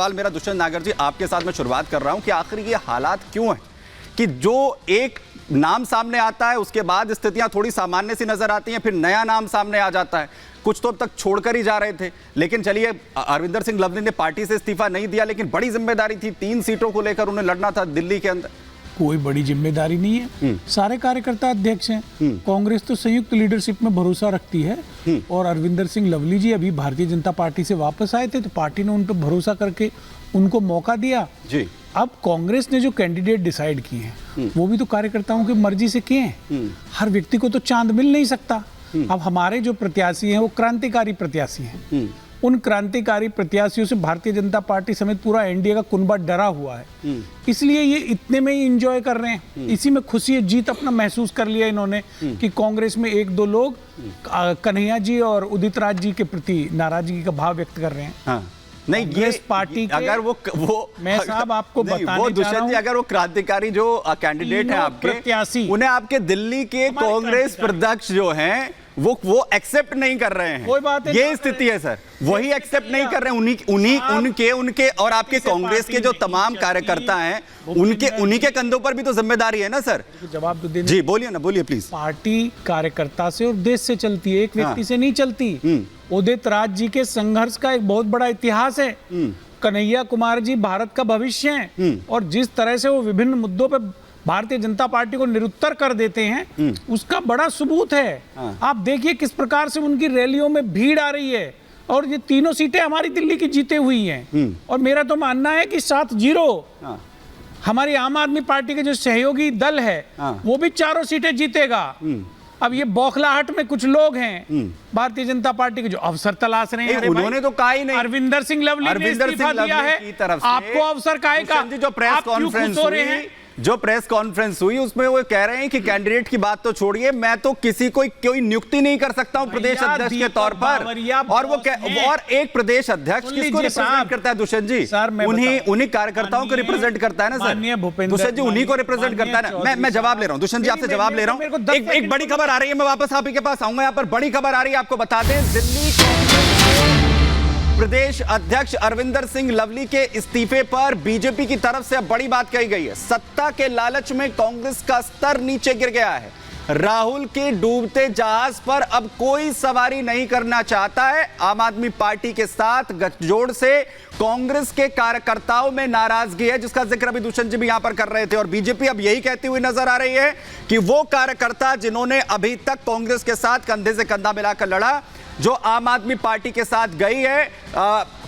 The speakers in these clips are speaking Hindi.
सवाल मेरा दुष्यंत नागर जी आपके साथ मैं शुरुआत कर रहा हूं कि आखिर ये हालात क्यों हैं कि जो एक नाम सामने आता है उसके बाद स्थितियां थोड़ी सामान्य सी नजर आती हैं, फिर नया नाम सामने आ जाता है। कुछ तो अब तक छोड़कर ही जा रहे थे, लेकिन चलिए अरविंदर सिंह लवली ने पार्टी से इस्तीफा नहीं दिया, लेकिन बड़ी जिम्मेदारी थी, 3 सीटों को लेकर उन्हें लड़ना था दिल्ली के अंदर। कोई बड़ी जिम्मेदारी नहीं है, सारे कार्यकर्ता अध्यक्ष हैं। कांग्रेस तो संयुक्त लीडरशिप में भरोसा रखती है और अरविंदर सिंह लवली जी अभी भारतीय जनता पार्टी से वापस आए थे तो पार्टी ने उन पर भरोसा करके उनको मौका दिया जी। अब कांग्रेस ने जो कैंडिडेट डिसाइड किए हैं वो भी तो कार्यकर्ताओं की मर्जी से किए हैं। हर व्यक्ति को तो चांद मिल नहीं सकता। अब हमारे जो प्रत्याशी हैं वो क्रांतिकारी प्रत्याशी हैं। उन क्रांतिकारी प्रत्याशियों से भारतीय जनता पार्टी समेत पूरा एनडीए का कुनबा डरा हुआ है, इसलिए ये इतने में ही एंजॉय कर रहे हैं। इसी में खुशी जीत अपना महसूस कर लिया इन्होंने कि कांग्रेस में 1-2 लोग कन्हैया जी और उदित राज जी के प्रति नाराजगी का भाव व्यक्त कर रहे हैं। हाँ। नहीं, ये पार्टी के अगर वो मैं साहब आपको बताने वो दुष्यंत जी अगर वो क्रांतिकारी जो कैंडिडेट हैं आपके प्रत्याशी उन्हें आपके दिल्ली के कांग्रेस प्रत्यक्ष जो हैं वो एक्सेप्ट नहीं कर रहे हैं, कोई बात है, ये स्थिति है सर। वही एक्सेप्ट नहीं कर रहे हैं। उनके और आपके कांग्रेस के जो तमाम कार्यकर्ता हैं उन्हीं के कंधों पर भी तो जिम्मेदारी है ना सर। जवाब तो देना जी, बोलिए ना, बोलिए प्लीज। पार्टी कार्यकर्ता से और देश से चलती है, एक व्यक्ति से नहीं चलती। उदित राज जी के संघर्ष का एक बहुत बड़ा इतिहास है। कन्हैया कुमार जी भारत का भविष्य हैं और जिस तरह से वो विभिन्न मुद्दों पे भारतीय जनता पार्टी को निरुत्तर कर देते हैं उसका बड़ा सबूत है। आप देखिए किस प्रकार से उनकी रैलियों में भीड़ आ रही है और ये 3 सीटें हमारी दिल्ली की जीते हुई हैं। और मेरा तो मानना है कि 7-0 हमारी आम आदमी पार्टी के जो सहयोगी दल है वो भी 4 सीटें जीतेगा। अब ये बौखलाहट में कुछ लोग हैं भारतीय जनता पार्टी के जो अवसर तलाश रहे हैं। उन्होंने तो कहा ही नहीं। अरविंदर सिंह लवली ने इस्तीफा दिया है, आपको अवसर काहे का? जो प्रेस कॉन्फ्रेंस हुई उसमें वो कह रहे हैं कि कैंडिडेट की बात तो छोड़िए, मैं तो किसी कोई नियुक्ति नहीं कर सकता हूं प्रदेश अध्यक्ष के तौर पर। और वो और एक प्रदेश अध्यक्ष किसको रिप्रेजेंट करता है दुष्यंत जी? उन्हीं कार्यकर्ताओं को रिप्रेजेंट करता है ना सर। दुष्यंत जी उन्हीं को रिप्रेजेंट करता है ना। मैं जवाब ले रहा हूं दुष्यंत जी, आपसे जवाब ले रहा हूं। एक बड़ी खबर आ रही है, मैं वापस आप ही के पास आऊंगा। यहाँ पर बड़ी खबर आ रही है, आपको बता दें, दिल्ली प्रदेश अध्यक्ष अरविंदर सिंह लवली के इस्तीफे पर बीजेपी की तरफ से अब बड़ी बात कही गई है। सत्ता के लालच में कांग्रेस का स्तर नीचे गिर गया है। राहुल के डूबते जहाज पर अब कोई सवारी नहीं करना चाहता है। आम आदमी पार्टी के साथ गठजोड़ से कांग्रेस के कार्यकर्ताओं में नाराजगी है, जिसका जिक्र अभी दुष्यंत जी भी यहां पर कर रहे थे। और बीजेपी अब यही कहती हुई नजर आ रही है कि वो कार्यकर्ता जिन्होंने अभी तक कांग्रेस के साथ कंधे से कंधा मिलाकर लड़ा, जो आम आदमी पार्टी के साथ गई है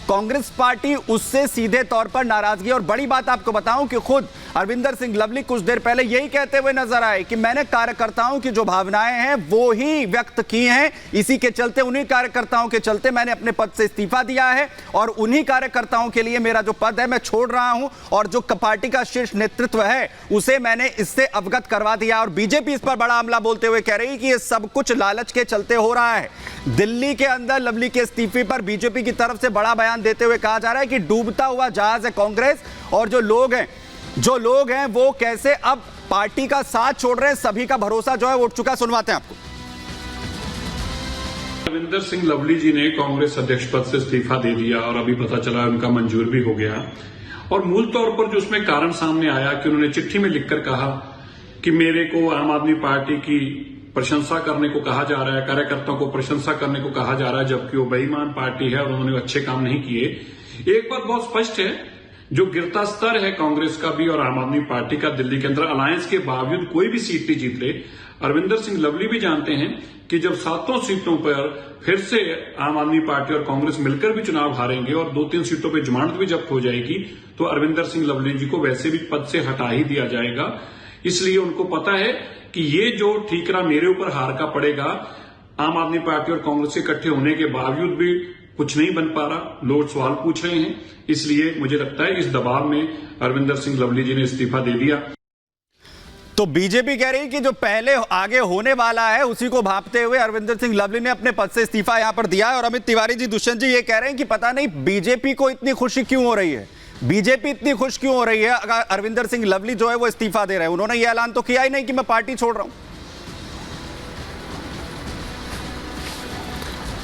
कांग्रेस पार्टी, उससे सीधे तौर पर नाराजगी। और बड़ी बात आपको बताऊं कि खुद अरविंदर सिंह लवली कुछ देर पहले यही कहते हुए नजर आए कि मैंने कार्यकर्ताओं की जो भावनाएं हैं वो ही व्यक्त की हैं, इसी के चलते, उन्हीं कार्यकर्ताओं के चलते मैंने अपने पद से इस्तीफा दिया है और उन्हीं कार्यकर्ताओं के लिए मेरा जो पद है मैं छोड़ रहा हूं और जो पार्टी का शीर्ष नेतृत्व है उसे मैंने इससे अवगत करवा दिया। और बीजेपी इस पर बड़ा हमला बोलते हुए कह रही कि ये सब कुछ लालच के चलते हो रहा है। दिल्ली के अंदर लवली के इस्तीफे पर बीजेपी की तरफ से बड़ा बयान देते हुए कहा जा रहा है कि डूबता हुआ जहाज है कांग्रेस और जो लोग हैं वो कैसे अब पार्टी का साथ छोड़ रहे हैं, सभी का भरोसा जो है वो उठ चुका है। सुनवाते हैं आपको। अरविंदर सिंह लवली जी ने कांग्रेस अध्यक्ष पद से इस्तीफा दे दिया और अभी पता चला उनका मंजूर भी हो गया। और मूल तौर पर जो उसमें कारण सामने आया कि उन्होंने चिट्ठी में लिखकर कहा कि मेरे को आम आदमी पार्टी की प्रशंसा करने को कहा जा रहा है, कार्यकर्ताओं को प्रशंसा करने को कहा जा रहा है, जबकि वो बेईमान पार्टी है और उन्होंने अच्छे काम नहीं किए। एक बात बहुत स्पष्ट है, जो गिरता स्तर है कांग्रेस का भी और आम आदमी पार्टी का दिल्ली के अंदर अलायंस के बावजूद कोई भी सीट नहीं जीत रहे। अरविंदर सिंह लवली भी जानते हैं कि जब 7 सीटों पर फिर से आम आदमी पार्टी और कांग्रेस मिलकर भी चुनाव हारेंगे और 2-3 सीटों पर जमानत भी जब्त हो जाएगी तो अरविंदर सिंह लवली जी को वैसे भी पद से हटा ही दिया जाएगा। इसलिए उनको पता है कि ये जो ठीकरा मेरे ऊपर हार का पड़ेगा, आम आदमी पार्टी और कांग्रेस के इकट्ठे होने के बावजूद भी कुछ नहीं बन पा रहा, लोग सवाल पूछ रहे हैं। इसलिए मुझे लगता है इस दबाव में अरविंदर सिंह लवली जी ने इस्तीफा दे दिया। तो बीजेपी कह रही कि जो पहले आगे होने वाला है उसी को भांपते हुए अरविंदर सिंह लवली ने अपने पद से इस्तीफा यहां पर दिया है। और अमित तिवारी जी, दुष्यंत जी ये कह रहे हैं कि पता नहीं बीजेपी को इतनी खुशी क्यों हो रही है, बीजेपी इतनी खुश क्यों हो रही है अगर अरविंदर सिंह लवली जो है वो इस्तीफा दे रहे हैं। उन्होंने ये ऐलान तो किया ही नहीं कि मैं पार्टी छोड़ रहा हूं।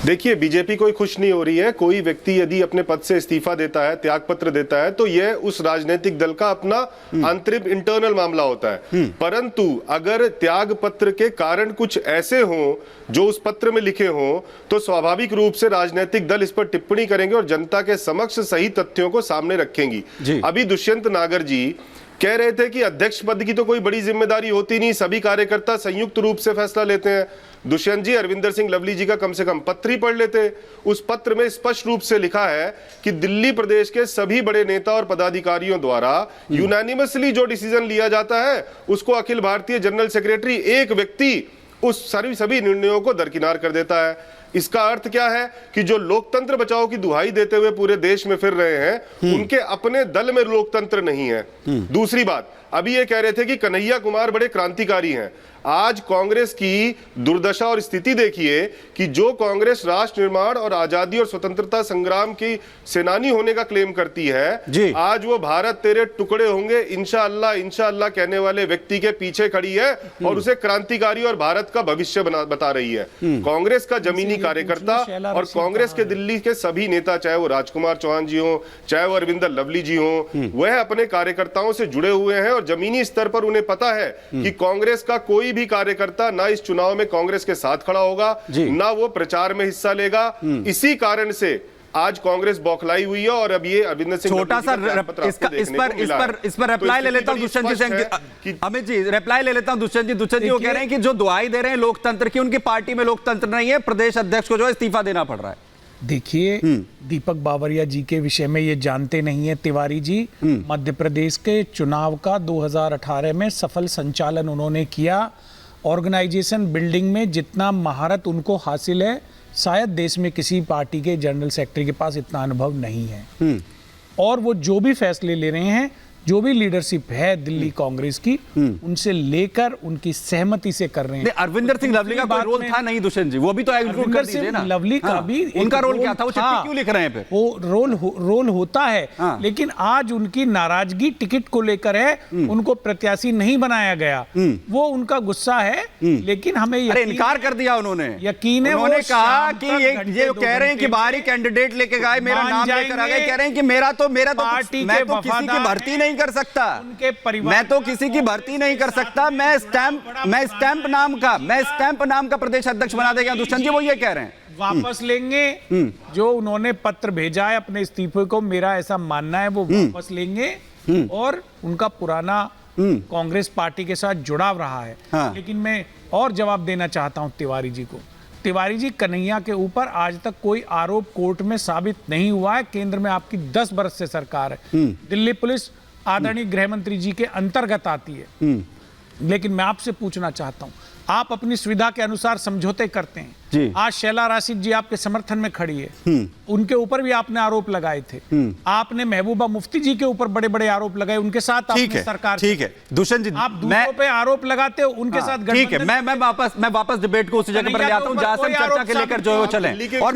देखिए, बीजेपी कोई खुश नहीं हो रही है। कोई व्यक्ति यदि अपने पद से इस्तीफा देता है, त्याग पत्र देता है, तो यह उस राजनीतिक दल का अपना आंतरिक इंटरनल मामला होता है। परंतु अगर त्याग पत्र के कारण कुछ ऐसे हों जो उस पत्र में लिखे हों, तो स्वाभाविक रूप से राजनीतिक दल इस पर टिप्पणी करेंगे और जनता के समक्ष सही तथ्यों को सामने रखेंगी। अभी दुष्यंत नागर जी कह रहे थे कि अध्यक्ष पद की तो कोई बड़ी जिम्मेदारी होती नहीं, सभी कार्यकर्ता संयुक्त रूप से फैसला लेते हैं। दुष्यंत जी, अरविंदर सिंह लवली जी का कम से कम पत्र ही पढ़ लेते। उस पत्र में स्पष्ट रूप से लिखा है कि दिल्ली प्रदेश के सभी बड़े नेता और पदाधिकारियों द्वारा यूनानिमसली जो डिसीजन लिया जाता है, उसको अखिल भारतीय जनरल सेक्रेटरी एक व्यक्ति उस सभी निर्णयों को दरकिनार कर देता है। इसका अर्थ क्या है कि जो लोकतंत्र बचाओ की दुहाई देते हुए पूरे देश में फिर रहे हैं, उनके अपने दल में लोकतंत्र नहीं है। दूसरी बात, अभी ये कह रहे थे कि कन्हैया कुमार बड़े क्रांतिकारी हैं। आज कांग्रेस की दुर्दशा और स्थिति देखिए कि जो कांग्रेस राष्ट्र निर्माण और आजादी और स्वतंत्रता संग्राम की सेनानी होने का क्लेम करती है, आज वो भारत तेरे टुकड़े होंगे इंशाअल्लाह इंशाअल्लाह कहने वाले व्यक्ति के पीछे खड़ी है और उसे क्रांतिकारी और भारत का भविष्य बता रही है। कांग्रेस का जमीनी कार्यकर्ता और कांग्रेस के दिल्ली के सभी नेता, चाहे वो राजकुमार चौहान जी हो, चाहे वो अरविंदर लवली जी हो, वह अपने कार्यकर्ताओं से जुड़े हुए हैं और जमीनी स्तर पर उन्हें पता है कि कांग्रेस का कोई भी कार्यकर्ता ना इस चुनाव में कांग्रेस के साथ खड़ा होगा, ना वो प्रचार में हिस्सा लेगा। इसी कारण से आज कांग्रेस बौखलाई हुई है। और अब ये अरविंदर सिंह छोटा सा इस पर रिप्लाई ले लेता हूं दुष्यंत जी से। अमित जी, रिप्लाई ले लेता हूं दुष्यंत जी। दुष्यंत जी वो कह रहे हैं कि जो दुहाई दे रहे हैं लोकतंत्र की, उनकी पार्टी में लोकतंत्र नहीं है, प्रदेश अध्यक्ष को जो है इस्तीफा देना पड़ रहा है। देखिए, दीपक बावरिया जी के विषय में ये जानते नहीं है तिवारी जी। मध्य प्रदेश के चुनाव का 2018 में सफल संचालन उन्होंने किया। ऑर्गेनाइजेशन बिल्डिंग में जितना महारत उनको हासिल है, शायद देश में किसी पार्टी के जनरल सेक्रेटरी के पास इतना अनुभव नहीं है। और वो जो भी फैसले ले रहे हैं, जो भी लीडरशिप है दिल्ली कांग्रेस की, उनसे लेकर उनकी सहमति से कर रहे हैं। अरविंदर सिंह लवली का कोई रोल था नहीं दुष्यंत जी, वो भी तो इंक्लूड कर दीजिए ना। लवली का भी उनका रोल क्या था? वो चिट्ठी क्यों लिख रहे हैं? वो रोल होता है, लेकिन आज उनकी नाराजगी टिकट को लेकर है, उनको प्रत्याशी नहीं बनाया गया, वो उनका गुस्सा है। लेकिन हमें इनकार कर दिया उन्होंने। यकीन है, उन्होंने कहा कि ये कह रहे हैं कि बाहरी कैंडिडेट लेके गए, मेरा नाम लेकर आ गए, कह रहे हैं कि मेरा तो पार्टी मैं तो किसी की भर्ती नहीं कर सकता, उनके परिवार मैं तो किसी की भर्ती नहीं कर सकता, मैं स्टैंप नाम का प्रदेश अध्यक्ष बना देगा। दुष्यंत जी वो ये कह रहे हैं वापस लेंगे जो उन्होंने पत्र भेजा है अपने इस्तीफे को, मेरा ऐसा मानना है वो वापस लेंगे। और उनका पुराना कांग्रेस पार्टी के साथ जुड़ाव रहा है। लेकिन मैं और जवाब देना चाहता हूं तिवारी जी को। तिवारी जी, कन्हैया के ऊपर आज तक कोई आरोप कोर्ट में साबित नहीं हुआ है। केंद्र में आपकी 10 वर्ष से सरकार है, दिल्ली पुलिस आदरणीय गृह मंत्री जी के अंतर्गत आती है। लेकिन मैं आपसे पूछना चाहता हूं, आप अपनी सुविधा के अनुसार समझौते करते हैं। आज शैला राशिद जी आपके समर्थन में खड़ी है, उनके ऊपर भी आपने आरोप लगाए थे। आपने महबूबा मुफ्ती जी के ऊपर बड़े बड़े आरोप लगाए, उनके साथ आपने सरकार। ठीक है दुष्यंत जी, आप दूसरों पे आरोप लगाते हो, उनके साथ। ठीक है, मैं वापस डिबेट को उसी जगह पर ले आता हूं जहां से चर्चा के लेकर जो है वो चले। और